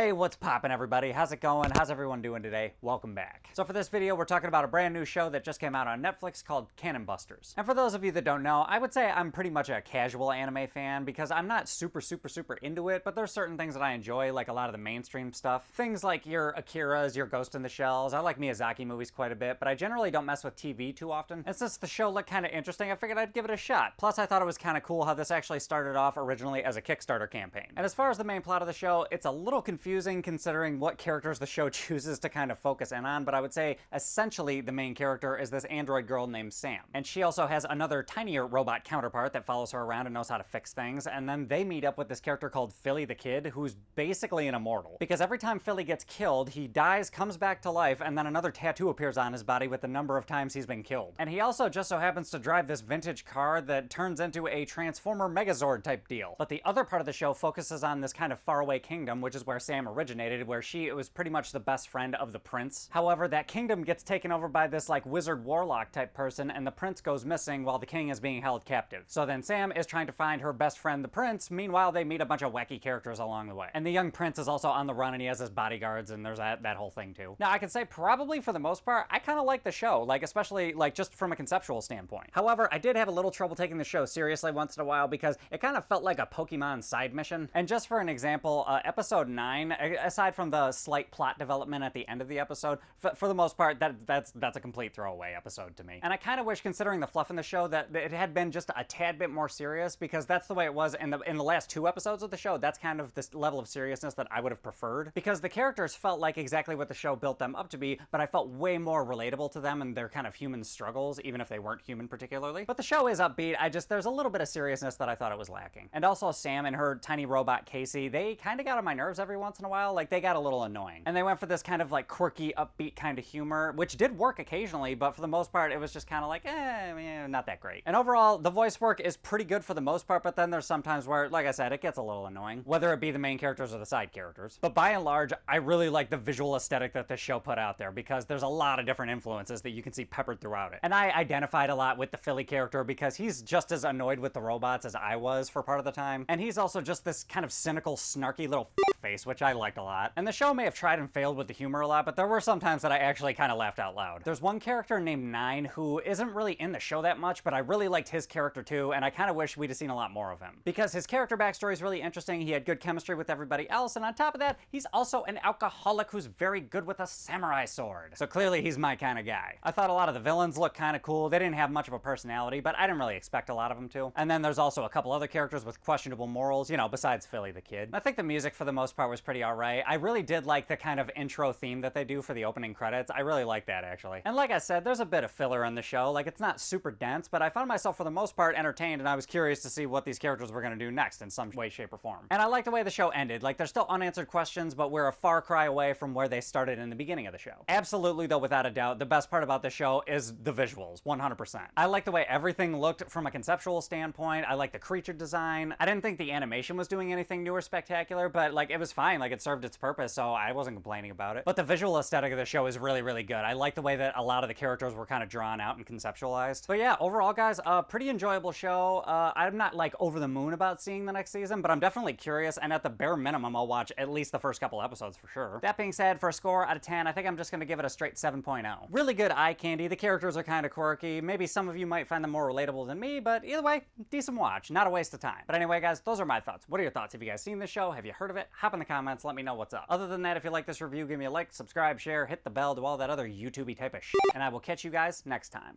Hey, what's poppin' everybody? How's it going? How's everyone doing today? Welcome back. So for this video, we're talking about a brand new show that just came out on Netflix called Cannon Busters. And for those of you that don't know, I would say I'm pretty much a casual anime fan because I'm not super into it, but there's certain things that I enjoy, like a lot of the mainstream stuff. Things like your Akira's, your Ghost in the Shells. I like Miyazaki movies quite a bit, but I generally don't mess with TV too often. And since the show looked kind of interesting, I figured I'd give it a shot. Plus, I thought it was kind of cool how this actually started off originally as a Kickstarter campaign. And as far as the main plot of the show, it's a little confusing considering what characters the show chooses to kind of focus in on, but I would say essentially the main character is this android girl named Sam. And she also has another tinier robot counterpart that follows her around and knows how to fix things, and then they meet up with this character called Philly the Kid, who's basically an immortal. Because every time Philly gets killed, he dies, comes back to life, and then another tattoo appears on his body with the number of times he's been killed. And he also just so happens to drive this vintage car that turns into a Transformer Megazord type deal. But the other part of the show focuses on this kind of faraway kingdom, which is where Sam originated, where she was pretty much the best friend of the prince. However, that kingdom gets taken over by this like wizard warlock type person, and the prince goes missing while the king is being held captive. So then Sam is trying to find her best friend, the prince. Meanwhile, they meet a bunch of wacky characters along the way. And the young prince is also on the run, and he has his bodyguards, and there's that whole thing too. Now, I can say probably for the most part, I kind of like the show, like especially like just from a conceptual standpoint. However, I did have a little trouble taking the show seriously once in a while because it kind of felt like a Pokemon side mission. And just for an example, episode 9, aside from the slight plot development at the end of the episode, for the most part, that's a complete throwaway episode to me. And I kind of wish, considering the fluff in the show, that it had been just a tad bit more serious, because that's the way it was in the last 2 episodes of the show. That's kind of this level of seriousness that I would have preferred, because the characters felt like exactly what the show built them up to be, but I felt way more relatable to them and their kind of human struggles, even if they weren't human particularly. But the show is upbeat. There's a little bit of seriousness that I thought it was lacking. And also Sam and her tiny robot Casey, they kind of got on my nerves every once in a while. Like, they got a little annoying. And they went for this kind of like quirky, upbeat kind of humor, which did work occasionally, but for the most part, it was just kind of like, not that great. And overall, the voice work is pretty good for the most part, but then there's sometimes where, like I said, it gets a little annoying, whether it be the main characters or the side characters. But by and large, I really like the visual aesthetic that this show put out there, because there's a lot of different influences that you can see peppered throughout it. And I identified a lot with the Philly character because he's just as annoyed with the robots as I was for part of the time. And he's also just this kind of cynical, snarky little face, which I liked a lot. And the show may have tried and failed with the humor a lot, but there were some times that I actually kind of laughed out loud. There's one character named Nine who isn't really in the show that much, but I really liked his character too, and I kind of wish we'd have seen a lot more of him. Because his character backstory is really interesting, he had good chemistry with everybody else, and on top of that, he's also an alcoholic who's very good with a samurai sword. So clearly he's my kind of guy. I thought a lot of the villains looked kind of cool. They didn't have much of a personality, but I didn't really expect a lot of them to. And then there's also a couple other characters with questionable morals, you know, besides Philly the Kid. I think the music for the most part was pretty alright. I really did like the kind of intro theme that they do for the opening credits. I really like that, actually. And like I said, there's a bit of filler in the show. Like, it's not super dense, but I found myself for the most part entertained, and I was curious to see what these characters were going to do next in some way, shape, or form. And I like the way the show ended. Like, there's still unanswered questions, but we're a far cry away from where they started in the beginning of the show. Absolutely, though, without a doubt, the best part about the show is the visuals, 100%. I like the way everything looked from a conceptual standpoint. I like the creature design. I didn't think the animation was doing anything new or spectacular, but like, it was fine. Like, it served its purpose, so I wasn't complaining about it. But the visual aesthetic of the show is really good. I like the way that a lot of the characters were kind of drawn out and conceptualized. But yeah, overall, guys, pretty enjoyable show. I'm not like over the moon about seeing the next season, but I'm definitely curious, and at the bare minimum, I'll watch at least the first couple episodes for sure. That being said, for a score out of 10, I think I'm just gonna give it a straight 7.0. Really good eye candy. The characters are kind of quirky. Maybe some of you might find them more relatable than me, but either way, decent watch. Not a waste of time. But anyway, guys, those are my thoughts. What are your thoughts? Have you guys seen this show? Have you heard of it? Hop in the comments, let me know what's up. Other than that, if you like this review, give me a like, subscribe, share, hit the bell, do all that other YouTubey type of shit, and I will catch you guys next time.